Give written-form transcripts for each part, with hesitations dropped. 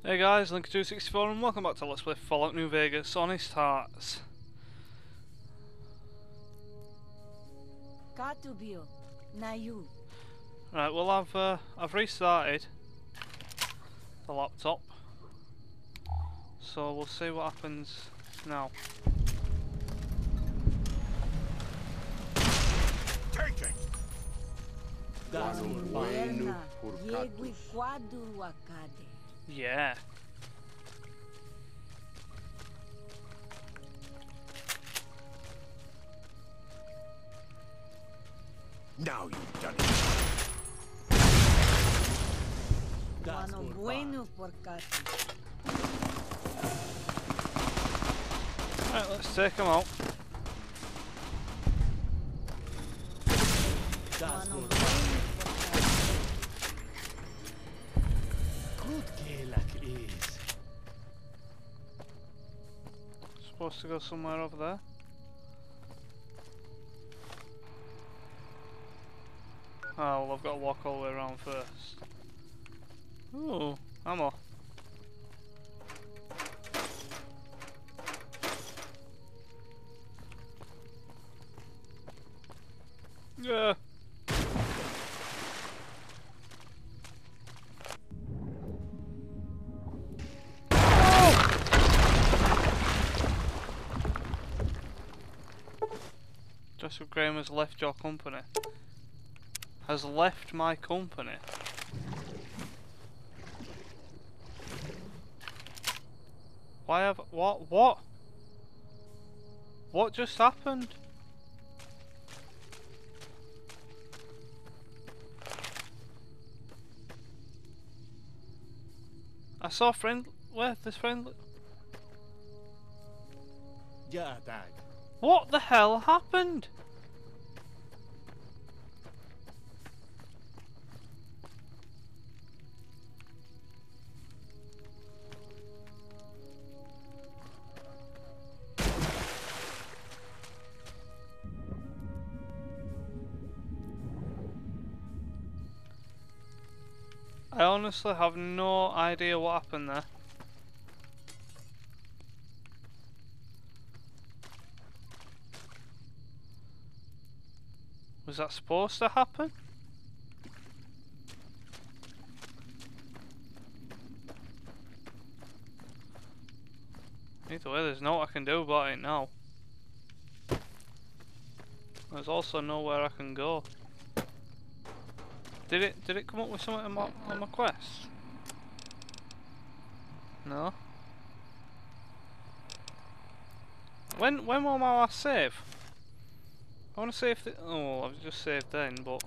Hey guys, Link264 and welcome back to Let's Play Fallout New Vegas, Honest Hearts. Right, well I've restarted the laptop, so we'll see what happens now. Take it! Yeah. Now you've done it. Right, let's take them out. Supposed to go somewhere over there. Oh, well I've got to walk all the way around first. Ooh, ammo. Yeah. Joseph Graham has left your company. Has left my company. Why have what? What just happened? I saw friend. Where this friend? Yeah, Dad. What the hell happened? I honestly have no idea what happened there. Was that supposed to happen? Either way, there's no what I can do about it now. There's also nowhere I can go. Did it come up with something on my quest? No. When will my last save? I want to save the. Oh, I've just saved then, but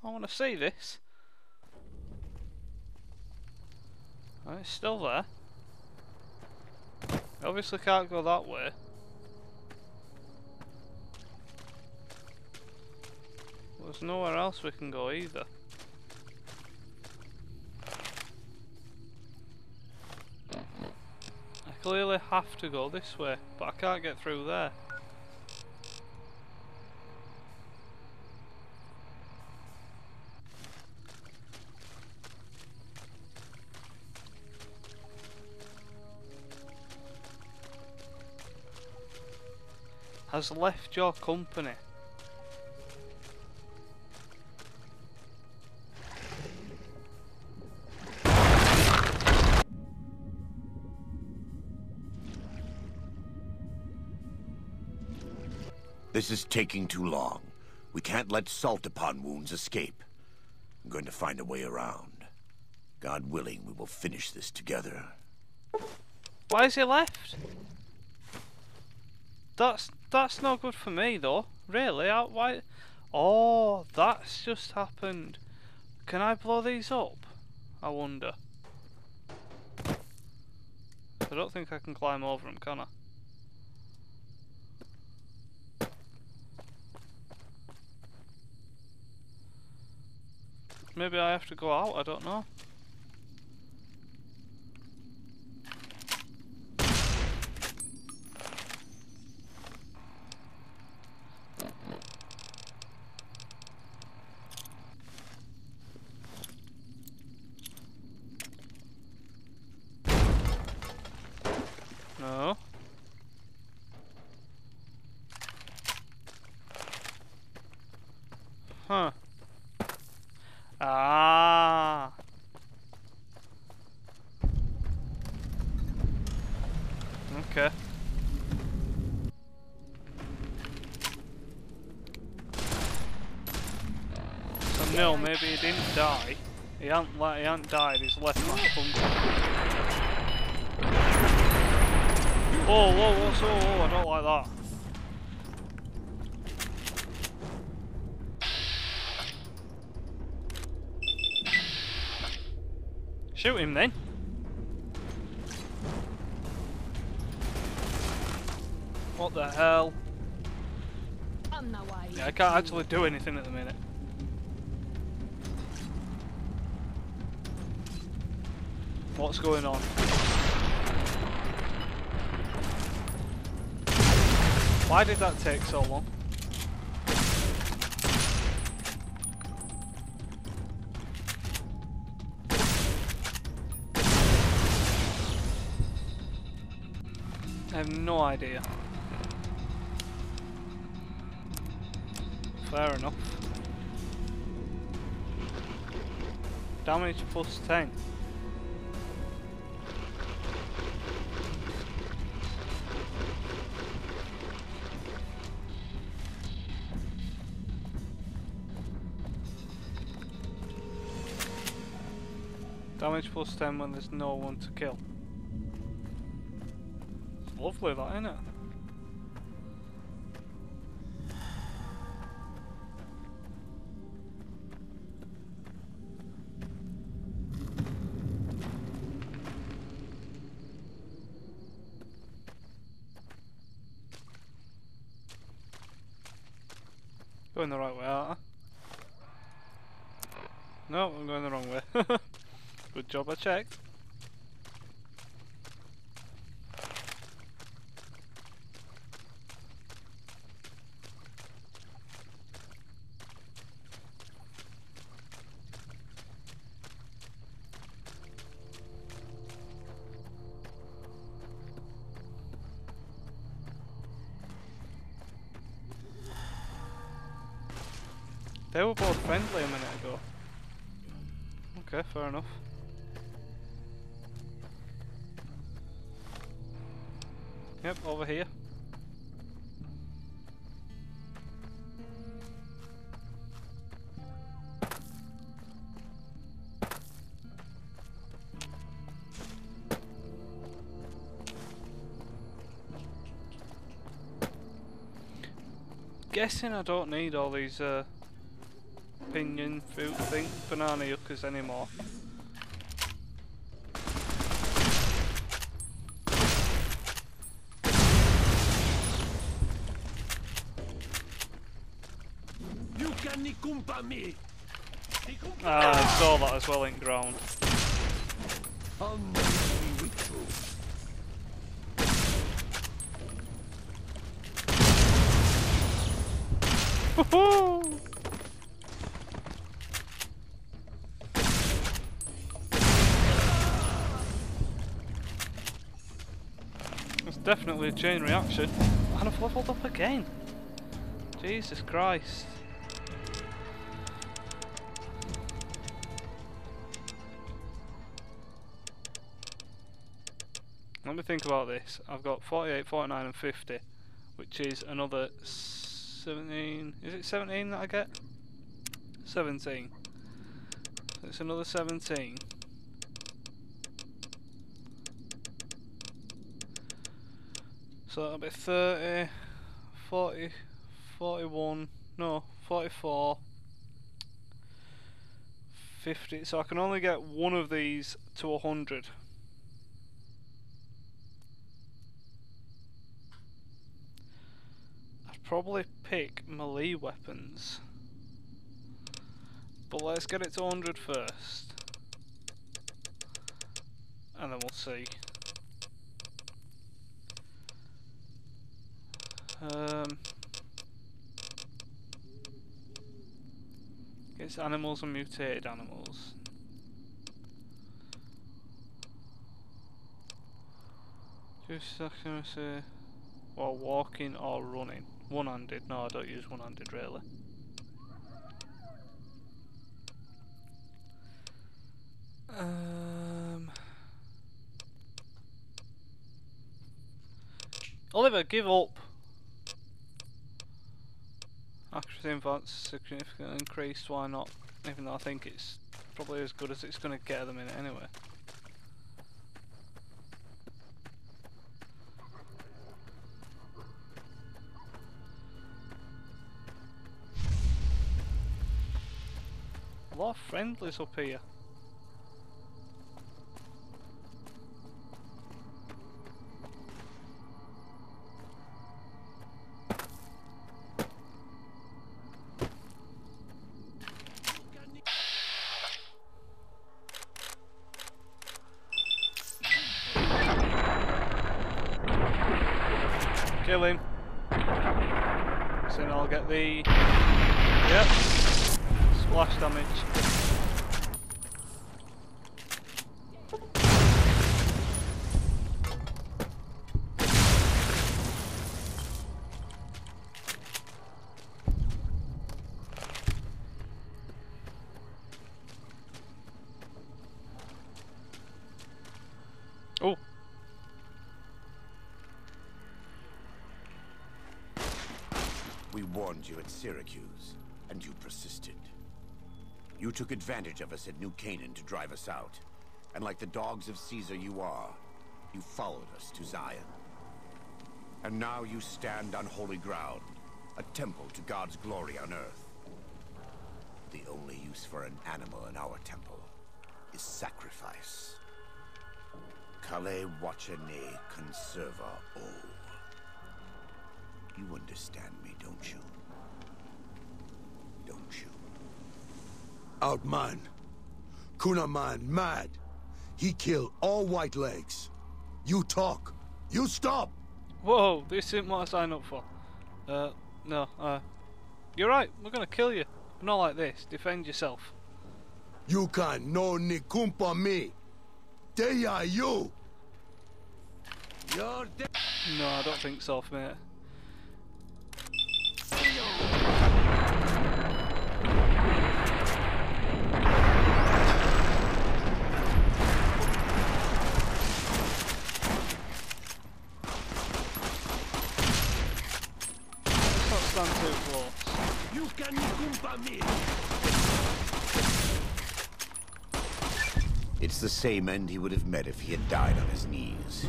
I want to see this. Oh, it's still there. I obviously can't go that way. There's nowhere else we can go either. I clearly have to go this way, but I can't get through there. Has left your company. This is taking too long. We can't let salt upon wounds escape. I'm going to find a way around. God willing, we will finish this together. Why is he left? That's not good for me though. Really? Why? Oh, that's just happened. Can I blow these up? I wonder. I don't think I can climb over them, can I? Maybe I have to go out, I don't know. Ah. Okay. So no, maybe he didn't die. He hadn't died. He's left that bunker. Oh, whoa, what's whoa, I don't like that. Shoot him then. What the hell? Yeah, I can't actually do anything at the minute. What's going on? Why did that take so long? I have no idea. Fair enough. Damage plus 10. Damage plus 10 when there's no one to kill. It's lovely that, isn't it? Going the right way, aren't I? No, I'm going the wrong way. Good job I checked. They were both friendly a minute ago. Okay, fair enough. Yep, over here. Guessing I don't need all these pinion fruit thing banana yuccas anymore. Ah, I saw that as well in ground. Woohoo! It's definitely a chain reaction. And I've leveled up again. Jesus Christ. Let me think about this. I've got 48, 49 and 50, which is another 17. Is it 17 that I get? 17. So it's another 17. So that'll be 30, 40, 41, no, 44, 50. So I can only get one of these to 100. Probably pick melee weapons, but let's get it to 100 first, and then we'll see. It's animals and mutated animals. Just accuracy, or walking or running. One-handed. No, I don't use one-handed really. Oliver, give up. Accuracy advance significantly increased, why not? Even though I think it's probably as good as it's going to get at the minute anyway. A lot of friendlies up here. Kill him. So then I'll get the... Yep. Splash damage. Oh. We warned you at Syracuse, and you persisted. You took advantage of us at New Canaan to drive us out. And like the dogs of Caesar you are, you followed us to Zion. And now you stand on holy ground, a temple to God's glory on earth. The only use for an animal in our temple is sacrifice. Kale wachene conserva o. You understand me, don't you? Don't you? Outman. Kunaman mad. He killed all white legs. You talk. You stop. Whoa, this isn't what I signed up for. No, you're right, we're gonna kill you. But not like this, defend yourself. You can no ni kumpa me. They are you. You're dead. No, I don't think so, mate. Stand too close. You can ni kumpa me. It's the same end he would have met if he had died on his knees.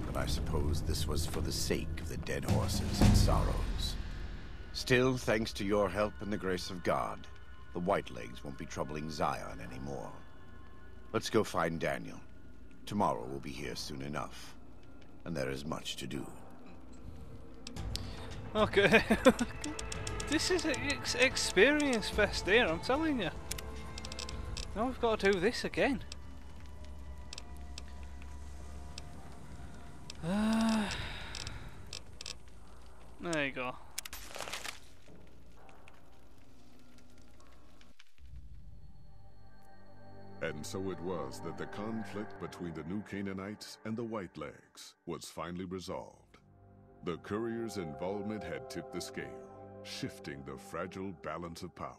But I suppose this was for the sake of the dead horses and sorrows. Still, thanks to your help and the grace of God, the Whitelegs won't be troubling Zion anymore. Let's go find Daniel. Tomorrow we'll be here soon enough. And there is much to do. Okay. This is an experience fest here, I'm telling you. Now we've got to do this again. There you go. And so it was that the conflict between the New Canaanites and the Whitelegs was finally resolved. The courier's involvement had tipped the scale, shifting the fragile balance of power.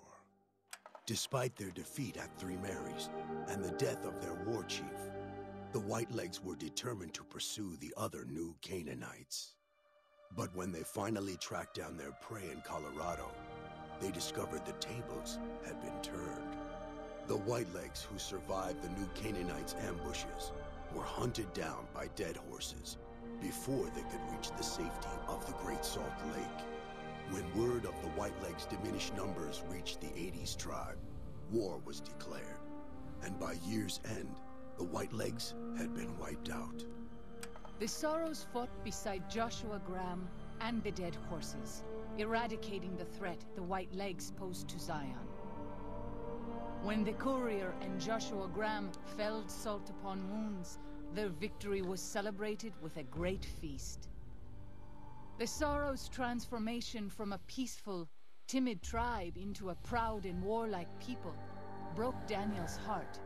Despite their defeat at Three Marys and the death of their war chief, the Whitelegs were determined to pursue the other New Canaanites. But when they finally tracked down their prey in Colorado, they discovered the tables had been turned. The Whitelegs who survived the New Canaanites' ambushes were hunted down by dead horses before they could reach the safety of the Great Salt Lake. When word of the Whitelegs' diminished numbers reached the 80s tribe, war was declared, and by year's end, the Whitelegs had been wiped out. The Sorrows fought beside Joshua Graham and the dead horses, eradicating the threat the Whitelegs posed to Zion. When the courier and Joshua Graham felled Salt upon Wounds, their victory was celebrated with a great feast. The Sorrows' transformation from a peaceful, timid tribe into a proud and warlike people broke Daniel's heart.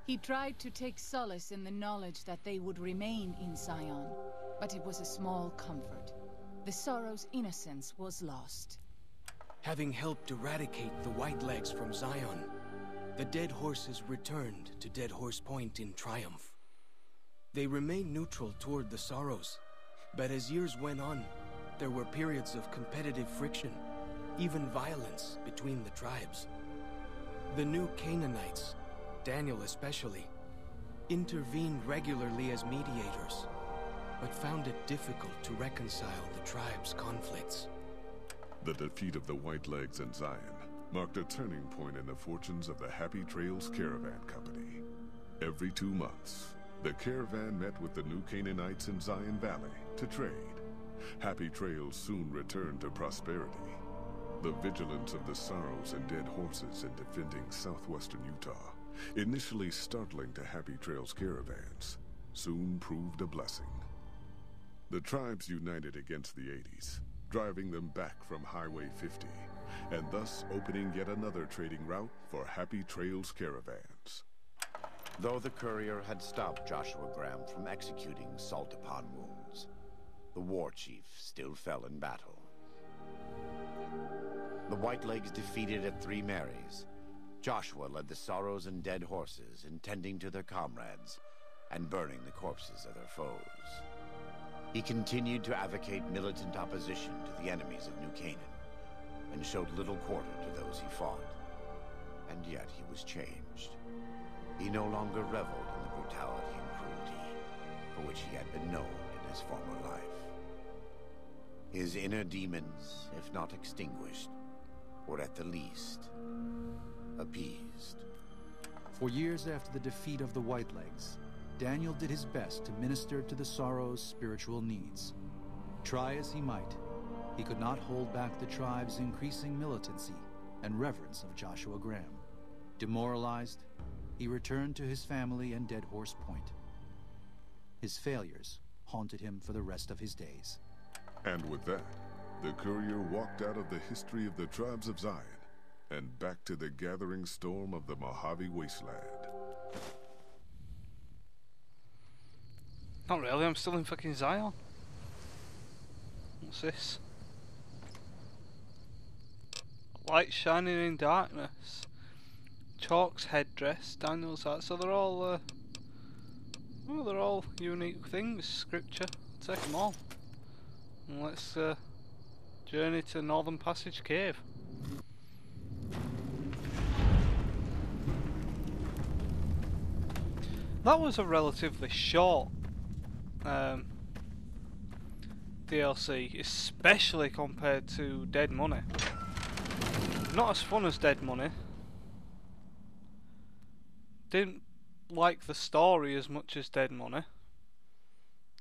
He tried to take solace in the knowledge that they would remain in Zion, but it was a small comfort. The Sorrows' innocence was lost. Having helped eradicate the Whitelegs from Zion, The dead horses returned to Dead Horse Point in triumph. They remained neutral toward the Sorrows, but as years went on, there were periods of competitive friction, even violence between the tribes. The new Canaanites, Daniel especially, intervened regularly as mediators, but found it difficult to reconcile the tribe's conflicts. The defeat of the Whitelegs and Zion marked a turning point in the fortunes of the Happy Trails Caravan Company. Every 2 months, the caravan met with the new Canaanites in Zion Valley to trade. Happy Trails soon returned to prosperity. The vigilance of the Sorrows and Dead Horses in defending southwestern Utah, initially startling to Happy Trails caravans, soon proved a blessing. The tribes united against the 80s, driving them back from Highway 50, and thus opening yet another trading route for Happy Trails caravans. Though the courier had stopped Joshua Graham from executing salt-upon wounds, the war chief still fell in battle. The Whitelegs defeated at Three Marys. Joshua led the Sorrows and Dead Horses in tending to their comrades and burning the corpses of their foes. He continued to advocate militant opposition to the enemies of New Canaan, and showed little quarter to those he fought. And yet he was changed. He no longer reveled in the brutality and cruelty for which he had been known in his former life. His inner demons, if not extinguished, were at the least appeased. For years after the defeat of the Whitelegs, Daniel did his best to minister to the Sorrows' spiritual needs. Try as he might, he could not hold back the tribe's increasing militancy and reverence of Joshua Graham. Demoralized, he returned to his family and Dead Horse Point. His failures haunted him for the rest of his days. And with that, the courier walked out of the history of the tribes of Zion and back to the gathering storm of the Mojave Wasteland. Not really, I'm still in fucking Zion. What's this? Light shining in darkness. Chalk's headdress, Daniel's hat. So they're all, well, they're all unique things. Scripture. Take them all. And let's journey to Northern Passage Cave. That was a relatively short DLC, especially compared to Dead Money. Not as fun as Dead Money. Didn't like the story as much as Dead Money.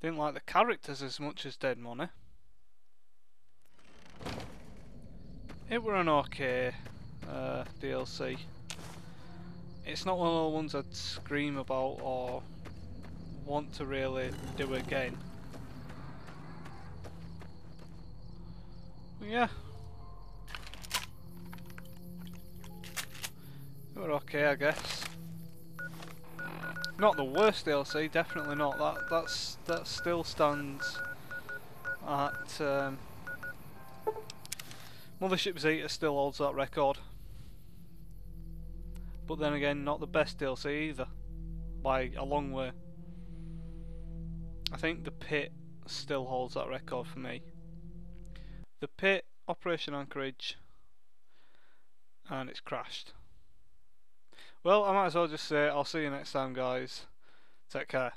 Didn't like the characters as much as Dead Money. It were an okay DLC. It's not one of the ones I'd scream about or want to really do again. But yeah. It were okay, I guess. Not the worst DLC, definitely not. That still stands at Mothership Zeta still holds that record. But then again, not the best DLC either, by a long way. I think The Pit still holds that record for me. The Pit, Operation Anchorage, and it's crashed. Well, I might as well just say I'll see you next time, guys. Take care.